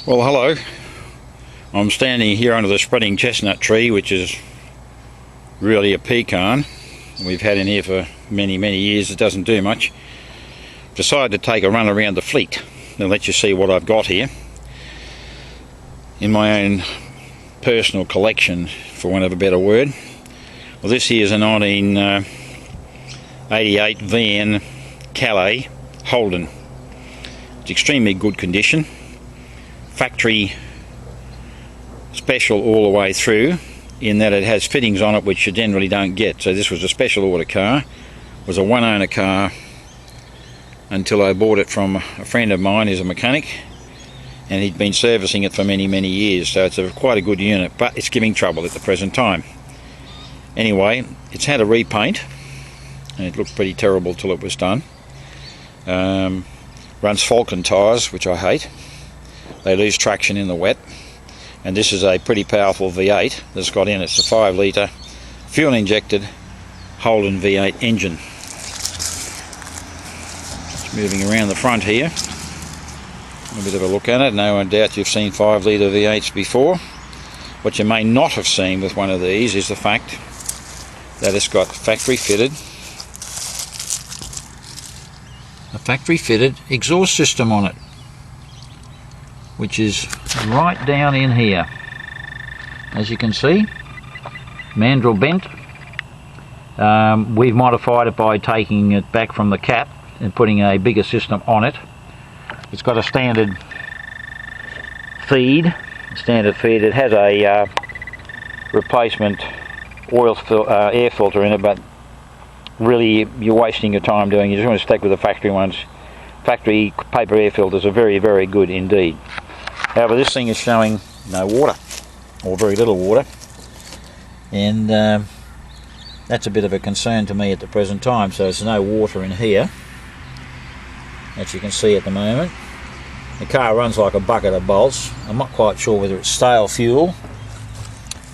Well, hello. I'm standing here under the spreading chestnut tree, which is really a pecan. We've had in here for many years. It doesn't do much. Decided to take a run around the fleet and let you see what I've got here in my own personal collection, for want of a better word. Well, this here is a 1988 van Calais Holden. It's extremely good condition. Factory special all the way through, in that it has fittings on it which you generally don't get. So this was a special order car. It was a one owner car until I bought it from a friend of mine who's a mechanic, and he'd been servicing it for many years. So it's quite a good unit, but it's giving trouble at the present time. Anyway, it's had a repaint and it looked pretty terrible till it was done. Runs Falcon tyres, which I hate. They lose traction in the wet, and this is a pretty powerful V8 that's got in. It's a 5 litre fuel injected Holden V8 engine. Just moving around the front here, a bit of a look at it. No doubt you've seen 5 litre V8s before. What you may not have seen with one of these is the fact that it's got factory fitted exhaust system on it, which is right down in here. As you can see, mandrel bent. We've modified it by taking it back from the cap and putting a bigger system on it. It's got a standard feed. It has a replacement air filter in it, but really you're wasting your time doing it. You just want to stick with the factory ones. Factory paper air filters are very good indeed. However, this thing is showing no water, or very little water, and that's a bit of a concern to me at the present time. So there's no water in here, as you can see at the moment. The car runs like a bucket of bolts. I'm not quite sure whether it's stale fuel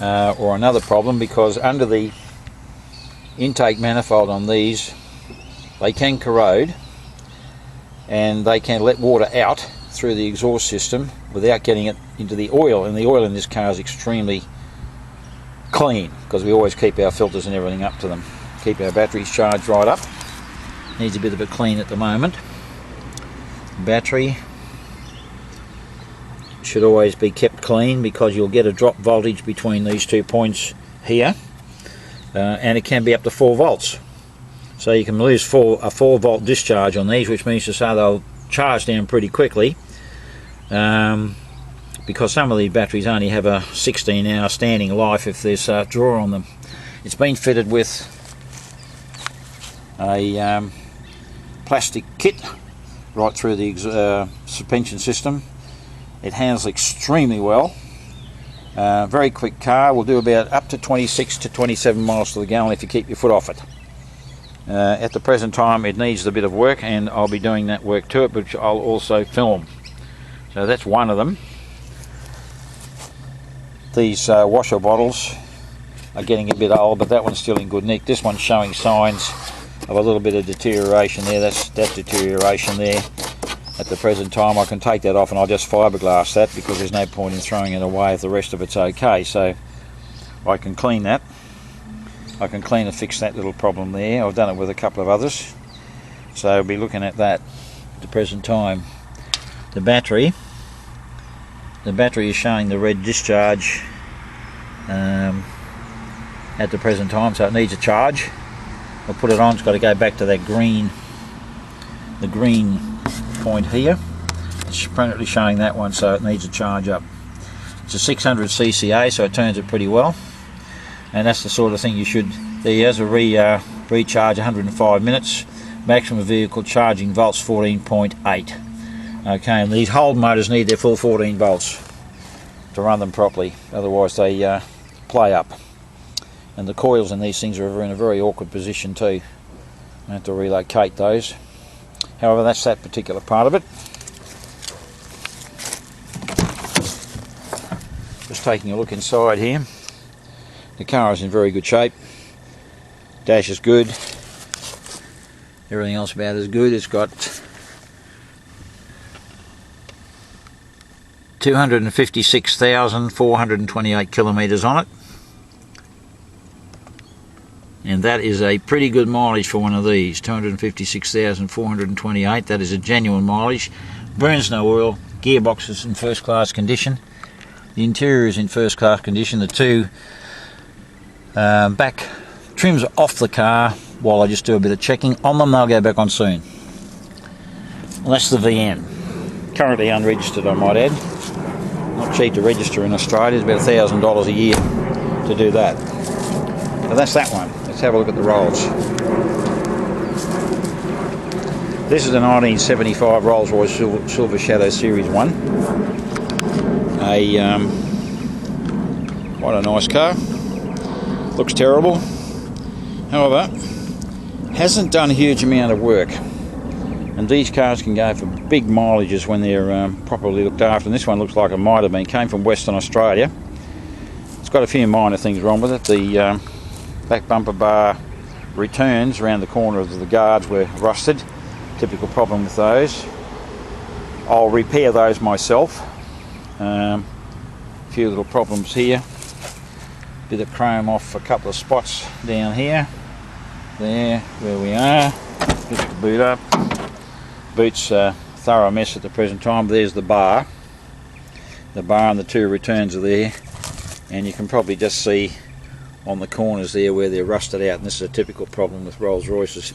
or another problem, because under the intake manifold on these, they can corrode and they can let water out through the exhaust system without getting it into the oil, and the oil in this car is extremely clean because we always keep our filters and everything up to them. Keep our batteries charged right up. Needs a bit of a clean at the moment. Battery should always be kept clean, because you'll get a drop voltage between these 2 points here, and it can be up to 4 volts. So you can lose a 4 volt discharge on these, which means to say they'll charge down pretty quickly, because some of these batteries only have a 16-hour standing life if there's a draw on them. It's been fitted with a plastic kit right through the suspension system. It handles extremely well. Very quick car. Will do about up to 26 to 27 miles to the gallon if you keep your foot off it. At the present time it needs a bit of work, and I'll be doing that work to it, which I'll also film. So that's one of them. These washer bottles are getting a bit old, but that one's still in good nick. This one's showing signs of a little bit of deterioration there. That's deterioration there. At the present time I can take that off and I'll just fiberglass that, because there's no point in throwing it away if the rest of it's okay. So I can clean that. I can clean and fix that little problem there. I've done it with a couple of others, so I'll be looking at that at the present time. The battery is showing the red discharge at the present time, so it needs a charge. I'll put it on. It's got to go back to that green, the green point here. It's currently showing that one, so it needs a charge up. It's a 600 CCA, so it turns it pretty well. And that's the sort of thing you should. There's a recharge 105 minutes, maximum vehicle charging volts 14.8. Okay, and these Holden motors need their full 14 volts to run them properly, otherwise they play up. And the coils in these things are in a very awkward position too. I have to relocate those. However, that's that particular part of it. Just taking a look inside here. The car is in very good shape. Dash is good. Everything else about it is good. It's got 256,428 kilometres on it, and that is a pretty good mileage for one of these. 256,428. That is a genuine mileage. Burns no oil. Gearbox is in first class condition. The interior is in first class condition. The two back trims are off the car while I just do a bit of checking on them. They'll go back on soon. Well, that's the VN. Currently unregistered, I might add. Not cheap to register in Australia. It's about $1,000 a year to do that. So that's that one. Let's have a look at the Rolls. This is a 1975 Rolls-Royce Silver Shadow Series 1. Quite a nice car. Looks terrible. However, hasn't done a huge amount of work. And these cars can go for big mileages when they're properly looked after. And this one looks like it might have been. Came from Western Australia. It's got a few minor things wrong with it. The back bumper bar returns around the corner of the guards were rusted. Typical problem with those. I'll repair those myself. A few little problems here. Bit of chrome off a couple of spots down here. There, where we are. Just the boot up. Boot's a thorough mess at the present time. There's the bar. The bar and the two returns are there, and you can probably just see on the corners there where they're rusted out, and this is a typical problem with Rolls Royces.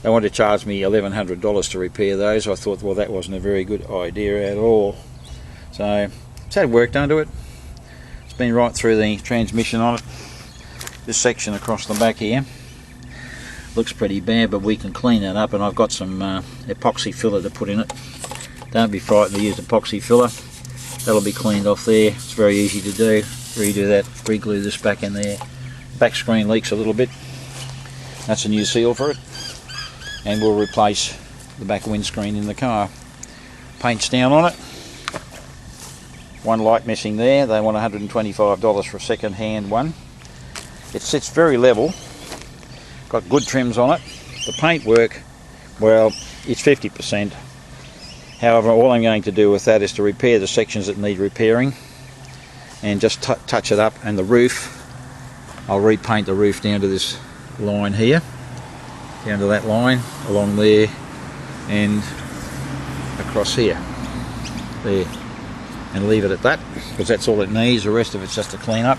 They wanted to charge me $1,100 to repair those. I thought, well, that wasn't a very good idea at all. So it's had work done to it. It's been right through the transmission on it. This section across the back here looks pretty bad, but we can clean that up, and I've got some epoxy filler to put in it. Don't be frightened to use epoxy filler. That'll be cleaned off there. It's very easy to do. Redo that, re-glue this back in there. Back screen leaks a little bit. That's a new seal for it. And we'll replace the back windscreen in the car. Paint's down on it. One light missing there. They want $125 for a second-hand one. It sits very level. Got good trims on it. The paint work, well, it's 50%. However, all I'm going to do with that is to repair the sections that need repairing and just touch it up. And the roof, I'll repaint the roof down to this line here, down to that line, along there and across here, there, and leave it at that, because that's all it needs. The rest of it's just a clean up.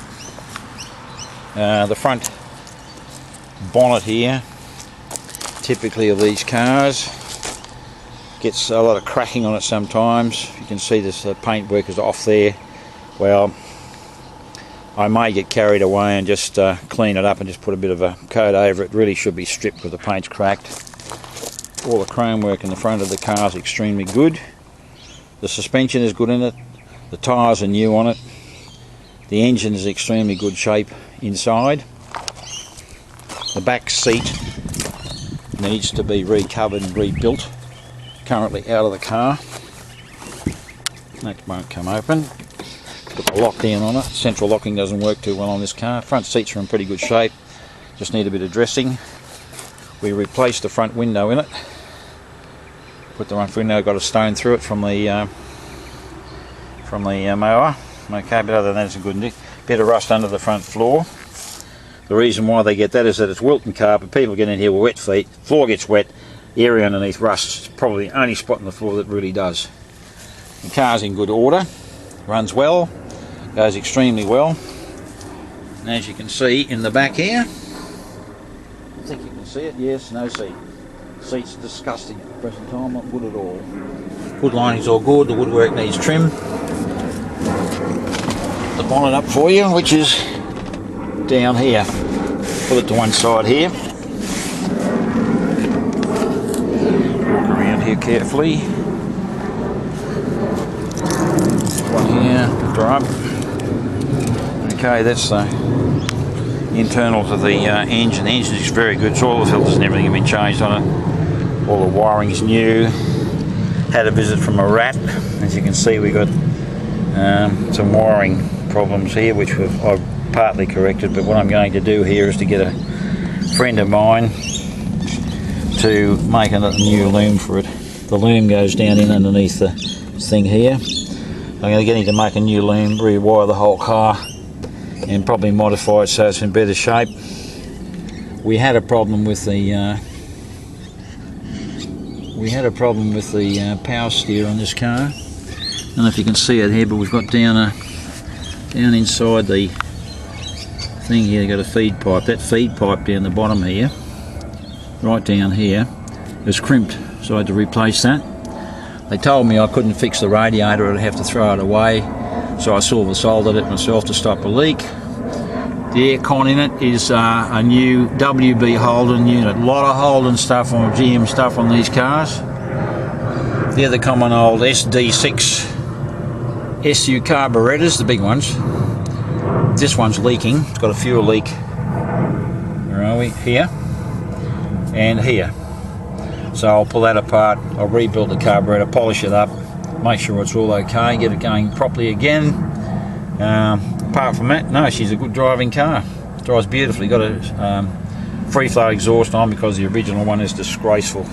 The front bonnet here, typically of these cars, gets a lot of cracking on it sometimes. You can see this paint work is off there. Well, I may get carried away and just clean it up and just put a bit of a coat over it. Really should be stripped because the paint's cracked. All the chrome work in the front of the car is extremely good. The suspension is good in it. The tyres are new on it. The engine is extremely good shape inside. The back seat needs to be recovered and rebuilt. Currently out of the car. That won't come open. Put the lock down on it. Central locking doesn't work too well on this car. Front seats are in pretty good shape. Just need a bit of dressing. We replaced the front window in it. Put the front window, got a stone through it from the mower. Okay, but other than that, it's a good bit of rust under the front floor. The reason why they get that is that it's Wilton carpet. People get in here with wet feet. Floor gets wet. The area underneath rusts. It's probably the only spot on the floor that really does. The car's in good order. Runs well. Goes extremely well. And as you can see in the back here, I think you can see it. Yes, no seat. Seat's disgusting at the present time. Not good at all. Wood lining's all good. The woodwork needs trim. The bonnet up for you, which is down here. Put it to one side here. Walk around here carefully. One here, lift her up. Okay, that's the internals of the engine. The engine is very good. So all the filters and everything have been changed on it. All the wiring is new. Had a visit from a rat. As you can see, we got some wiring problems here, which I've partly corrected. But what I'm going to do here is to get a friend of mine to make a new loom for it. The loom goes down in underneath the thing here. I'm going to get him to make a new loom, rewire the whole car, and probably modify it so it's in better shape. We had a problem with the power steer on this car. I don't know if you can see it here, but we've got down inside the thing here, got a feed pipe. That feed pipe down the bottom here, right down here, is crimped, so I had to replace that. They told me I couldn't fix the radiator, I'd have to throw it away, so I silver soldered it myself to stop a leak. The air con in it is a new WB Holden unit. A lot of Holden stuff on GM stuff on these cars. They're the common old SD6 SU carburetors, the big ones. This one's leaking. It's got a fuel leak. Where are we? Here and here. So I'll pull that apart. I'll rebuild the carburetor, polish it up, make sure it's all okay, get it going properly again. Apart from that, no, she's a good driving car. Drives beautifully. Got a free flow exhaust on because the original one is disgraceful.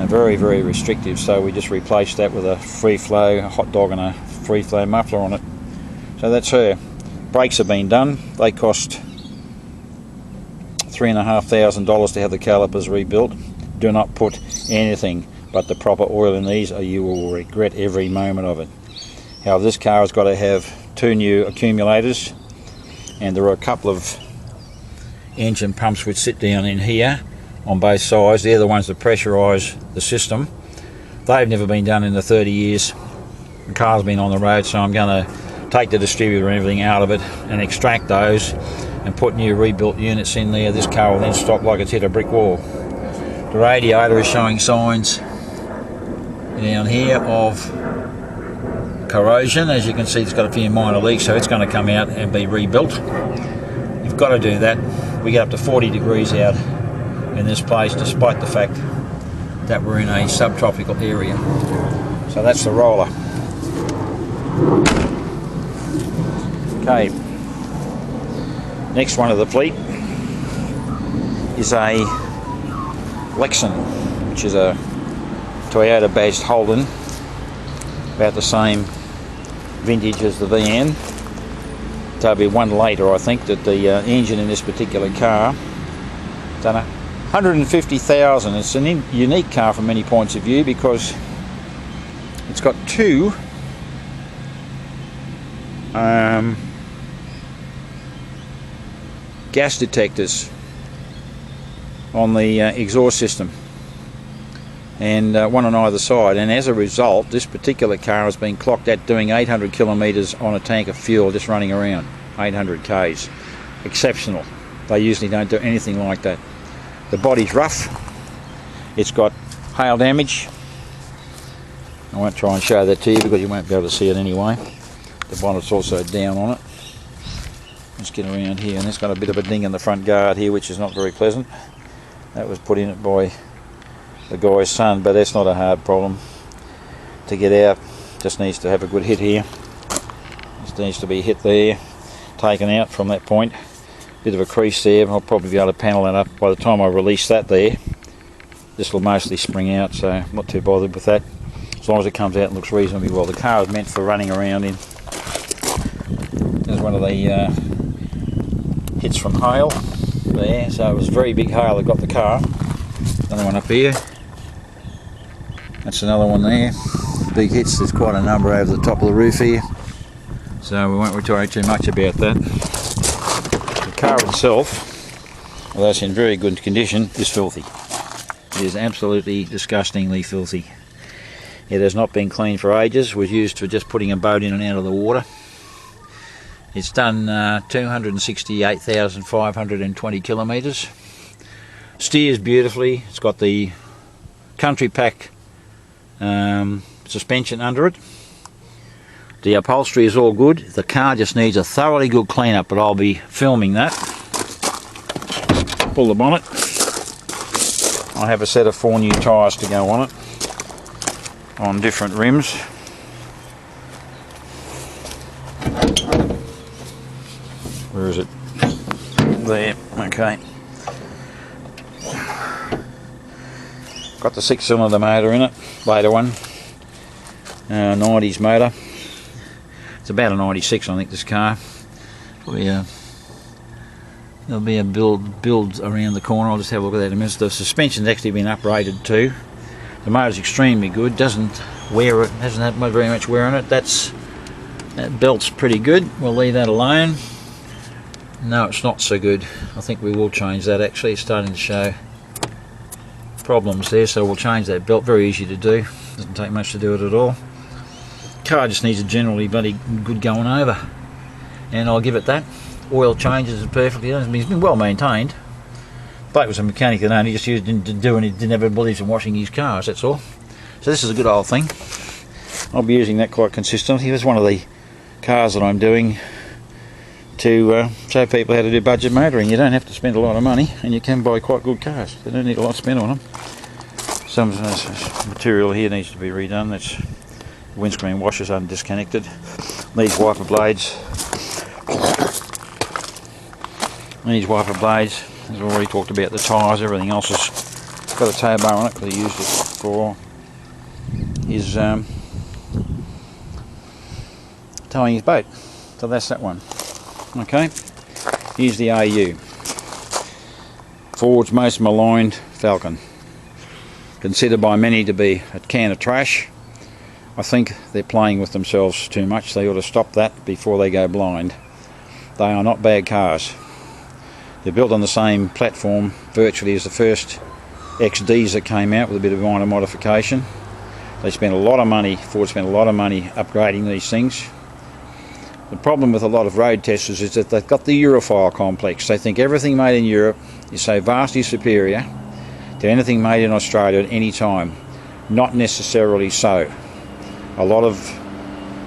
Very, very restrictive. So we just replaced that with a free flow, a hot dog and a free flow muffler on it. So that's her. Brakes have been done. They cost $3,500 to have the calipers rebuilt. Do not put anything but the proper oil in these or you will regret every moment of it. However, this car has got to have 2 new accumulators, and there are a couple of engine pumps which sit down in here on both sides. They're the ones that pressurise the system. They've never been done in the 30 years the car's been on the road, so I'm going to take the distributor and everything out of it and extract those and put new rebuilt units in there. This car will then stop like it's hit a brick wall. The radiator is showing signs down here of corrosion. As you can see, it's got a few minor leaks, so it's going to come out and be rebuilt. You've got to do that. We get up to 40 degrees out in this place, despite the fact that we're in a subtropical area. So that's the roller. Okay, next one of the fleet is a Lexan, which is a Toyota badged Holden, about the same vintage as the VN. There'll be one later, I think, that the engine in this particular car done 150,000. It's a unique car from many points of view because it's got 2 gas detectors on the exhaust system, and one on either side, and as a result this particular car has been clocked at doing 800 kilometres on a tank of fuel just running around. 800 k's. Exceptional. They usually don't do anything like that. The body's rough. It's got hail damage. I won't try and show that to you because you won't be able to see it anyway. The bonnet's also down on it. Let's get around here, and it's got a bit of a ding in the front guard here, which is not very pleasant. That was put in it by the guy's son, but that's not a hard problem to get out. Just needs to have a good hit here. Just needs to be hit there, taken out from that point. Bit of a crease there, I'll probably be able to panel that up by the time I release that there. This will mostly spring out, so I'm not too bothered with that, as long as it comes out and looks reasonably well. The car is meant for running around in. There's one of the hits from hail there, so it was very big hail that got the car. Another one up here. That's another one there. Big hits, there's quite a number over the top of the roof here, so we won't worry too much about that. The car itself, although it's in very good condition, is filthy. It is absolutely disgustingly filthy. It has not been cleaned for ages. It was used for just putting a boat in and out of the water. It's done 268,520 kilometres. Steers beautifully. It's got the country pack suspension under it. The upholstery is all good. The car just needs a thoroughly good clean up, but I'll be filming that. Pull the bonnet. I have a set of 4 new tyres to go on it, on different rims. Where is it? There, okay. Got the 6-cylinder motor in it, later one. 90s motor. It's about a 96, I think, this car. There'll be a build around the corner. I'll just have a look at that in a minute. The suspension's actually been uprated too. The motor's extremely good. Doesn't wear it. Hasn't had very much wear on it. That belt's pretty good. We'll leave that alone. No, it's not so good. I think we will change that. Actually, it's starting to show problems there, so we'll change that belt. Very easy to do. Doesn't take much to do it at all. Car just needs a generally bloody good going over, and I'll give it that. Oil changes are perfectly done. I mean, it's been well maintained. Blake was a mechanic that only just used it to do, and he didn't ever believe in washing his cars, that's all. So this is a good old thing. I'll be using that quite consistently. It's one of the cars that I'm doing to show people how to do budget motoring. You don't have to spend a lot of money, and you can buy quite good cars. They don't need a lot spent on them. Some material here needs to be redone. That's the windscreen washers are disconnected. These wiper blades. These wiper blades, as I've already talked about, the tyres, everything else has got a tow bar on it because he used it for his towing his boat. So that's that one. Okay, here's the AU. Ford's most maligned Falcon. Considered by many to be a can of trash. I think they're playing with themselves too much. They ought to stop that before they go blind. They are not bad cars. They're built on the same platform virtually as the first XDs that came out, with a bit of minor modification. They spent a lot of money, Ford spent a lot of money upgrading these things. The problem with a lot of road testers is that they've got the Europhile complex. They think everything made in Europe is so vastly superior to anything made in Australia at any time. Not necessarily so. A lot of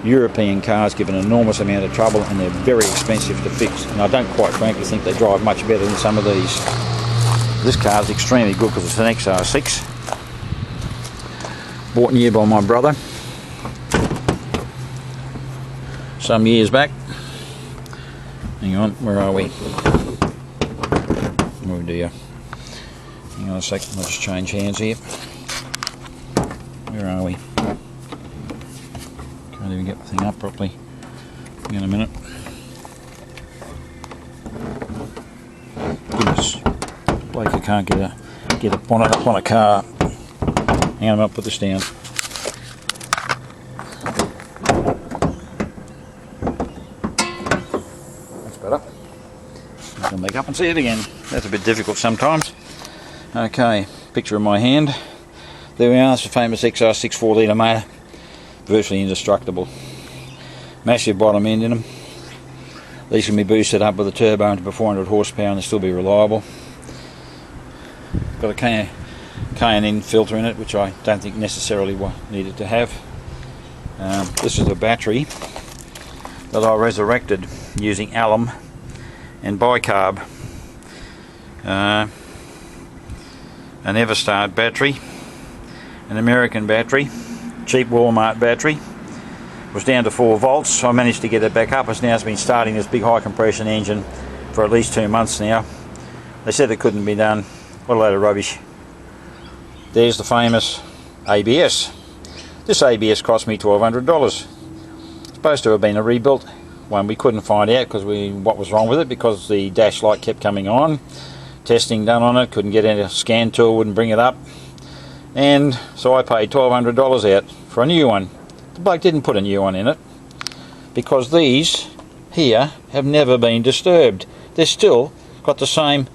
European cars give an enormous amount of trouble, and they're very expensive to fix, and I don't quite frankly think they drive much better than some of these. This car is extremely good because it's an XR6, bought new by my brother some years back. Hang on, where are we? Oh dear, hang on a second, I'll just change hands here. Where are we? Can't even get the thing up properly. Hang on a minute. Goodness, Blake, I can't get a bonnet up on a car. Hang on, I'll put this down. That's better. I'll come back up and see it again. That's a bit difficult sometimes. Okay, picture of my hand. There we are. It's the famous XR6 4-litre motor. Virtually indestructible. Massive bottom end in them. These can be boosted up with a turbo into 400 horsepower and they'll still be reliable. Got a K&N filter in it, which I don't think necessarily needed to have. This is a battery that I resurrected using alum and bicarb. An Everstart battery, an American battery, cheap Walmart battery. Was down to 4 volts. I managed to get it back up. It's been starting this big high compression engine for at least 2 months now. They said it couldn't be done. What a load of rubbish. There's the famous ABS. This ABS cost me $1,200. Supposed to have been a rebuilt one. We couldn't find out what was wrong with it, because the dash light kept coming on. Testing done on it, couldn't get any scan tool, wouldn't bring it up. And so I paid $1,200 out for a new one. The bloke didn't put a new one in it because these here have never been disturbed. They're still got the same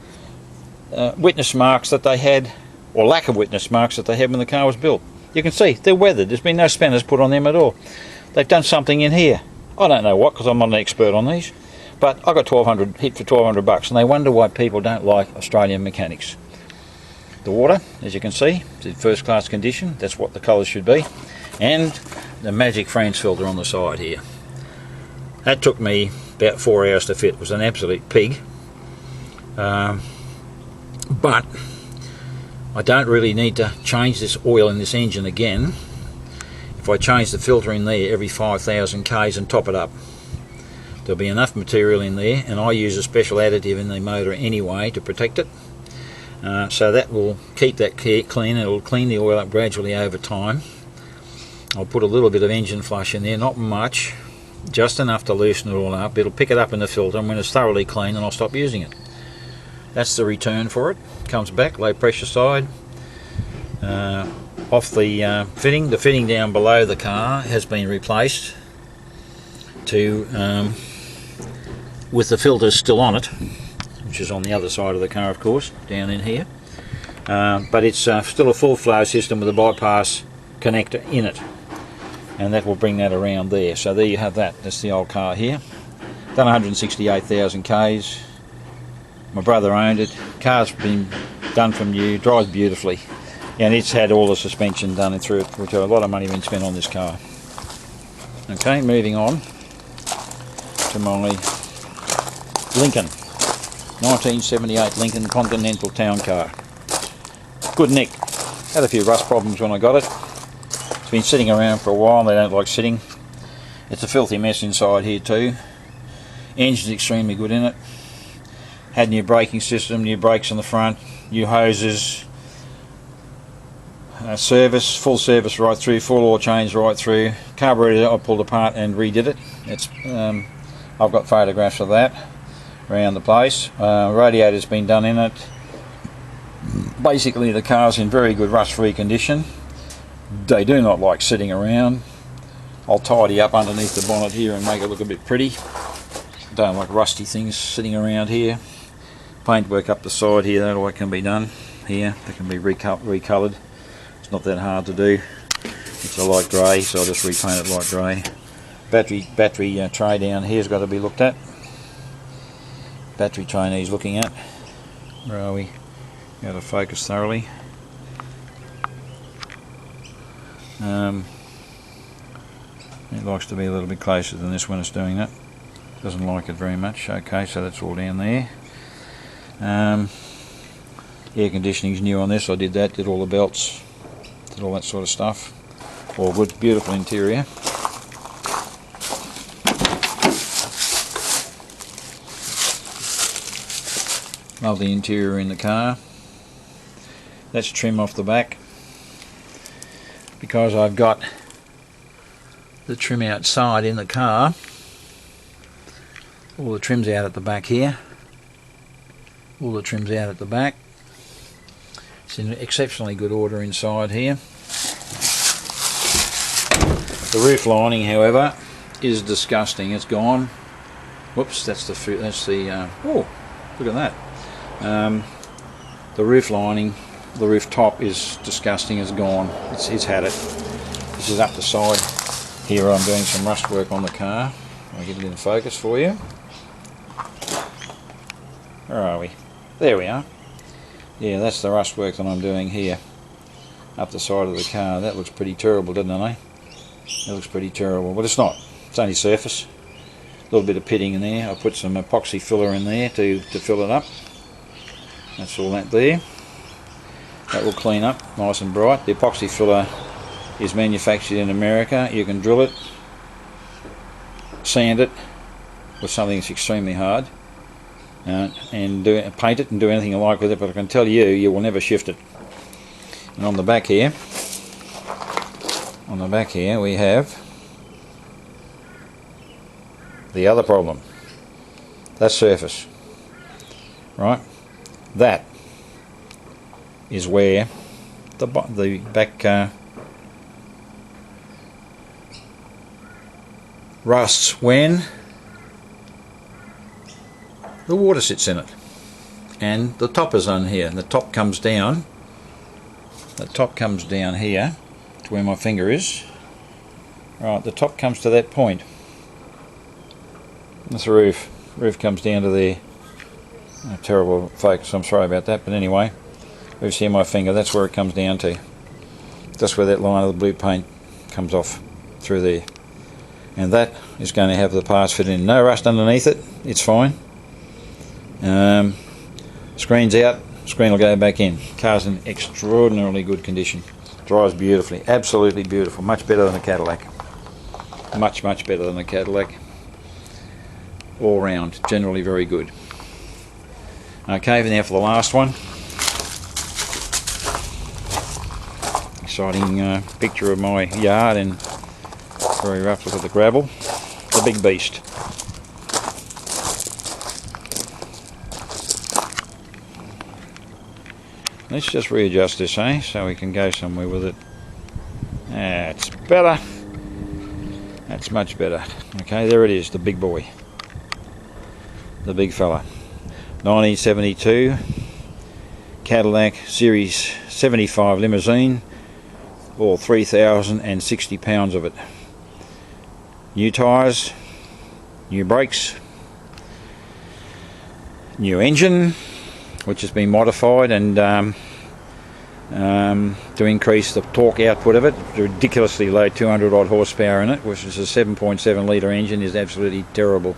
witness marks that they had, or lack of witness marks that they had when the car was built. You can see they're weathered. There's been no spanners put on them at all. They've done something in here. I don't know what, because I'm not an expert on these. But I got hit for $1,200, and they wonder why people don't like Australian mechanics. The water, as you can see, is in first class condition. That's what the colours should be. And the magic France filter on the side here. That took me about 4 hours to fit. It was an absolute pig. But I don't really need to change this oil in this engine again if I change the filter in there every 5,000 Ks and top it up. There'll be enough material in there, and I use a special additive in the motor anyway to protect it. So that will keep that clean. It will clean the oil up gradually over time. I'll put a little bit of engine flush in there, not much, just enough to loosen it all up. It'll pick it up in the filter, and when it's thoroughly clean, then I'll stop using it. That's the return for it. Comes back, low pressure side. Off the fitting. The fitting down below the car has been replaced to with the filters still on it, which is on the other side of the car, of course, down in here. But it's still a full flow system with a bypass connector in it, and that will bring that around there. So there you have that. That's the old car here. Done 168,000 Ks. My brother owned it. Car's been done from new, drives beautifully, and it's had all the suspension done through it, which a lot of money been spent on this car. Okay, moving on to my Lincoln, 1978 Lincoln Continental Town Car. Good nick. Had a few rust problems when I got it. It's been sitting around for a while. They don't like sitting. It's a filthy mess inside here too. Engine's extremely good in it. Had new braking system, new brakes on the front, new hoses, service, full service right through, full oil change right through. Carburetor I pulled apart and redid it. It's I've got photographs of that around the place. Radiator's been done in it. Basically the car's in very good rust-free condition. They do not like sitting around. I'll tidy up underneath the bonnet here and make it look a bit pretty. Don't like rusty things sitting around here. Paintwork up the side here, that all can be done here. They can be recoloured. It's not that hard to do. It's a light grey, so I'll just repaint it light grey. Battery tray down here's got to be looked at. Battery tray needs looking at. Where are we? Got to focus thoroughly. It likes to be a little bit closer than this when it's doing that. Doesn't like it very much. Okay, so that's all down there. Air conditioning's new on this. I did that, did all the belts, did all that sort of stuff. All good, beautiful interior. Love the interior in the car. That's trim off the back, because I've got the trim outside in the car. All the trim's out at the back here. All the trim's out at the back. It's in exceptionally good order inside here. The roof lining, however, is disgusting. It's gone. Whoops, that's the oh, look at that. The roof lining, the roof top is disgusting. It's gone. It's had it. This is up the side. Here I'm doing some rust work on the car. I'll get it in focus for you. Where are we? There we are. Yeah, that's the rust work that I'm doing here up the side of the car. That looks pretty terrible, doesn't it? That looks pretty terrible, but it's not. It's only surface. A little bit of pitting in there. I put some epoxy filler in there to fill it up. That's all that there. That will clean up nice and bright. The epoxy filler is manufactured in America. You can drill it, sand it with something that's extremely hard, and paint it and do anything you like with it, but I can tell you, you will never shift it. And on the back here, we have the other problem. That surface, right? That is where the back rusts when the water sits in it, and the top is on here, and the top comes down. The top comes down here to where my finger is. Right, the top comes to that point. That's the roof. Roof comes down to there. Oh, terrible focus, I'm sorry about that, but anyway, you see my finger, that's where it comes down to. That's where that line of the blue paint comes off through there. And that is going to have the parts fit in. No rust underneath it, it's fine. Screen's out, screen will go back in. Car's in extraordinarily good condition. Drives beautifully, absolutely beautiful. Much better than a Cadillac. Much better than a Cadillac. All round, generally very good. Okay, now for the last one. Exciting picture of my yard and very rough look at the gravel. the big beast. Let's just readjust this, so we can go somewhere with it. That's better. That's much better. Okay, there it is, the big boy. The big fella. 1972 Cadillac Series 75 limousine. All 3,060 pounds of it. New tyres, new brakes, new engine, which has been modified and to increase the torque output of it. Ridiculously low 200 odd horsepower in it, which is a 7.7 litre engine, is absolutely terrible.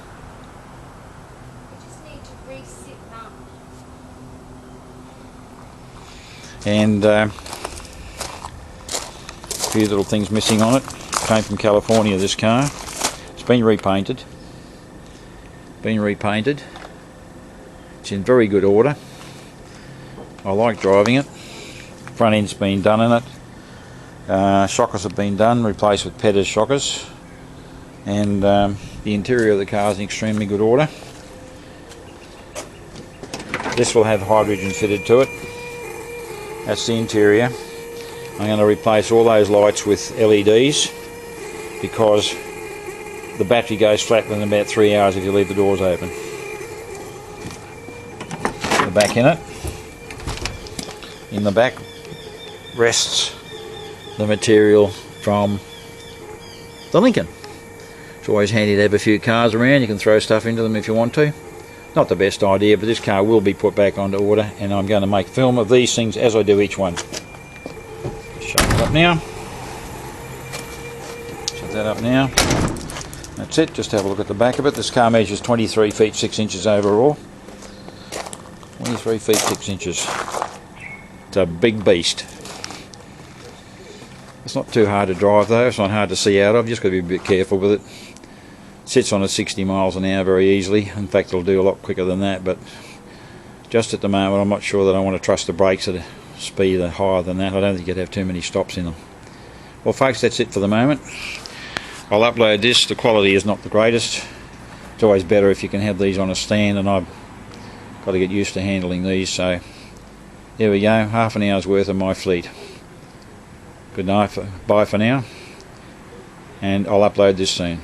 We just need to reset them. And a few little things missing on it. Came from California, this car. It's been repainted. It's in very good order. I like driving it. Front end's been done in it. Shockers have been done, replaced with Petter's shockers. And the interior of the car is in extremely good order. This will have hydrogen fitted to it. That's the interior. I'm going to replace all those lights with LEDs because the battery goes flat within about 3 hours if you leave the doors open. The back in it. In the back rests the material from the Lincoln. It's always handy to have a few cars around. You can throw stuff into them if you want to. Not the best idea, but this car will be put back onto order, and I'm going to make film of these things as I do each one. Shut that up now. Shut that up now. That's it. Just have a look at the back of it. This car measures 23 feet 6 inches overall. 23 feet 6 inches. It's a big beast. It's not too hard to drive though. It's not hard to see out of. Just got to be a bit careful with it. Sits on at 60 miles an hour very easily. In fact, it'll do a lot quicker than that, but just at the moment I'm not sure that I want to trust the brakes at a speed higher than that. I don't think you'd have too many stops in them. Well folks, that's it for the moment. I'll upload this. The quality is not the greatest. It's always better if you can have these on a stand, and I've got to get used to handling these, so there we go, half an hour's worth of my fleet. Good night, bye for now, and I'll upload this soon.